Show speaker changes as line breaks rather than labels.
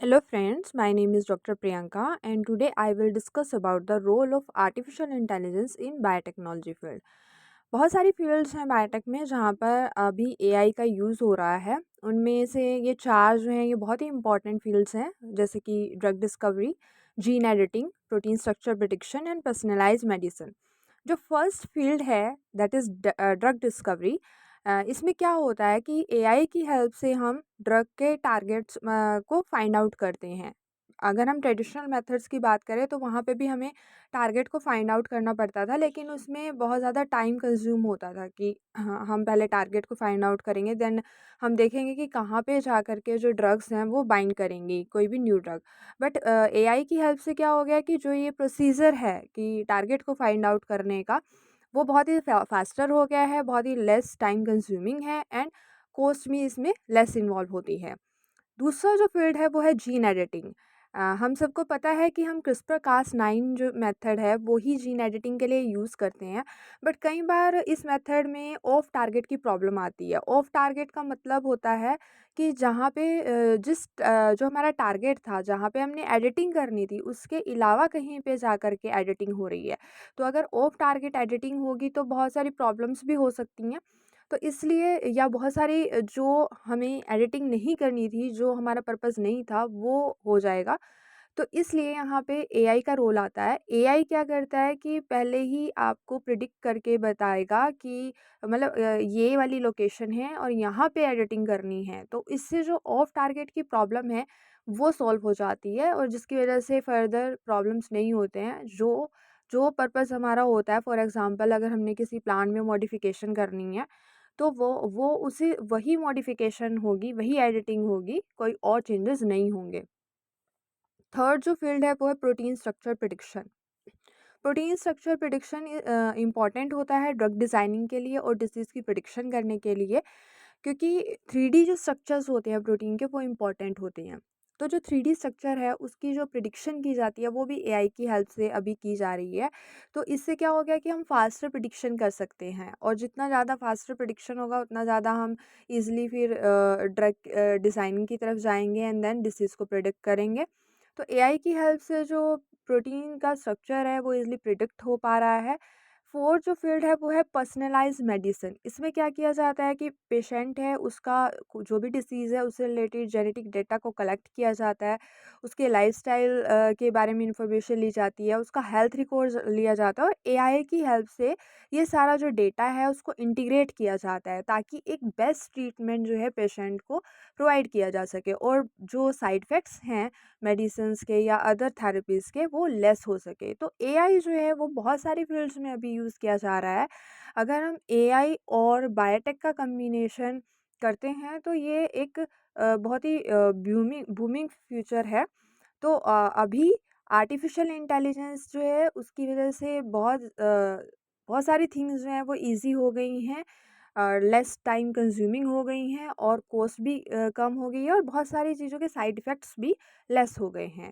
Hello friends, my name is Dr. Priyanka and today I will discuss about the role of artificial intelligence in biotechnology field. बहुत सारी fields हैं biotech में जहाँ पर अभी AI का यूज़ हो रहा है। उनमें से ये चार जो हैं ये बहुत ही इंपॉर्टेंट फील्ड्स हैं, जैसे कि drug discovery, gene editing, protein structure prediction and personalised medicine. जो फर्स्ट फील्ड है दैट इज़ ड्रग डिस्कवरी। इसमें क्या होता है कि एआई की हेल्प से हम ड्रग के टारगेट्स को फाइंड आउट करते हैं। अगर हम ट्रेडिशनल मेथड्स की बात करें तो वहाँ पे भी हमें टारगेट को फाइंड आउट करना पड़ता था, लेकिन उसमें बहुत ज़्यादा टाइम कंज्यूम होता था कि हाँ, हम पहले टारगेट को फाइंड आउट करेंगे, देन हम देखेंगे कि कहाँ पे जा कर के जो ड्रग्स हैं वो बाइंड करेंगी कोई भी न्यू ड्रग। बट एआई की हेल्प से क्या हो गया कि जो ये प्रोसीजर है कि टारगेट को फाइंड आउट करने का, वो बहुत ही फास्टर हो गया है, बहुत ही लेस टाइम कंज्यूमिंग है एंड कॉस्ट भी इसमें लेस इन्वॉल्व होती है। दूसरा जो फील्ड है वो है जीन एडिटिंग। हम सबको पता है कि हम क्रिस्पर कास 9 जो मेथड है वो ही जीन एडिटिंग के लिए यूज़ करते हैं। बट कई बार इस मेथड में ऑफ टारगेट की प्रॉब्लम आती है। ऑफ टारगेट का मतलब होता है कि जहाँ पे जो हमारा टारगेट था, जहाँ पे हमने एडिटिंग करनी थी, उसके अलावा कहीं पे जा कर के एडिटिंग हो रही है। तो अगर ऑफ टारगेट एडिटिंग होगी तो बहुत सारी प्रॉब्लम्स भी हो सकती हैं। तो इसलिए या बहुत सारी जो हमें एडिटिंग नहीं करनी थी, जो हमारा पर्पस नहीं था, वो हो जाएगा। तो इसलिए यहाँ पे एआई का रोल आता है। एआई क्या करता है कि पहले ही आपको प्रिडिक्ट करके बताएगा कि मतलब ये वाली लोकेशन है और यहाँ पे एडिटिंग करनी है। तो इससे जो ऑफ टारगेट की प्रॉब्लम है, वो सॉल्व हो जाती है और जिसकी वजह से फर्दर प्रॉब्लम्स नहीं होते हैं। जो जो पर्पस हमारा होता है, फॉर एग्ज़ाम्पल अगर हमने किसी प्लांट में मॉडिफ़िकेशन करनी है, तो वो उसी वही मॉडिफ़िकेशन होगी, वही एडिटिंग होगी, कोई और चेंजेस नहीं होंगे। थर्ड जो फ़ील्ड है वो है protein structure prediction. Protein structure prediction important होता है ड्रग डिज़ाइनिंग के लिए और डिसीज़ की प्रिडिक्शन करने के लिए, क्योंकि 3D जो स्ट्रक्चर्स होते हैं प्रोटीन के वो इम्पॉर्टेंट होते हैं। तो जो 3D स्ट्रक्चर है उसकी जो प्रिडिक्शन की जाती है वो भी एआई की हेल्प से अभी की जा रही है। तो इससे क्या हो गया कि हम फास्टर प्रिडिक्शन कर सकते हैं और जितना ज़्यादा फास्टर प्रिडिक्शन होगा उतना ज़्यादा हम ईज़िली फिर ड्रग डिज़ाइनिंग की तरफ जाएँगे एंड देन डिसीज़ को प्रिडिक्ट करेंगे। तो एआई की हेल्प से जो प्रोटीन का स्ट्रक्चर है वो इज़िली प्रिडिक्ट हो पा रहा है। फोर्थ जो फील्ड है वो है पर्सनलाइज्ड मेडिसिन। इसमें क्या किया जाता है कि पेशेंट है उसका जो भी डिसीज़ है उससे रिलेटेड जेनेटिक डेटा को कलेक्ट किया जाता है, उसके लाइफस्टाइल के बारे में इंफॉर्मेशन ली जाती है, उसका हेल्थ रिकॉर्ड्स लिया जाता है और एआई की हेल्प से ये सारा जो डेटा है उसको इंटीग्रेट किया जाता है ताकि एक बेस्ट ट्रीटमेंट जो है पेशेंट को प्रोवाइड किया जा सके और जो साइड इफ़ेक्ट्स हैं मेडिसिन्स के या अदर थेरेपीज़ के वो लेस हो सके। तो एआई जो है वो बहुत सारी फील्ड्स में अभी यूज़ किया जा रहा है। अगर हम एआई और बायोटेक का कॉम्बिनेशन करते हैं तो ये एक बहुत ही बूमिंग बूमिंग फ्यूचर है। तो अभी आर्टिफ़िशियल इंटेलिजेंस जो है उसकी वज़ह से बहुत सारी थिंग्स जो हैं वो ईज़ी हो गई हैं, लेस टाइम कंज्यूमिंग हो गई हैं और कॉस्ट भी कम हो गई है और बहुत सारी चीज़ों के साइड इफ़ेक्ट्स भी लेस हो गए हैं।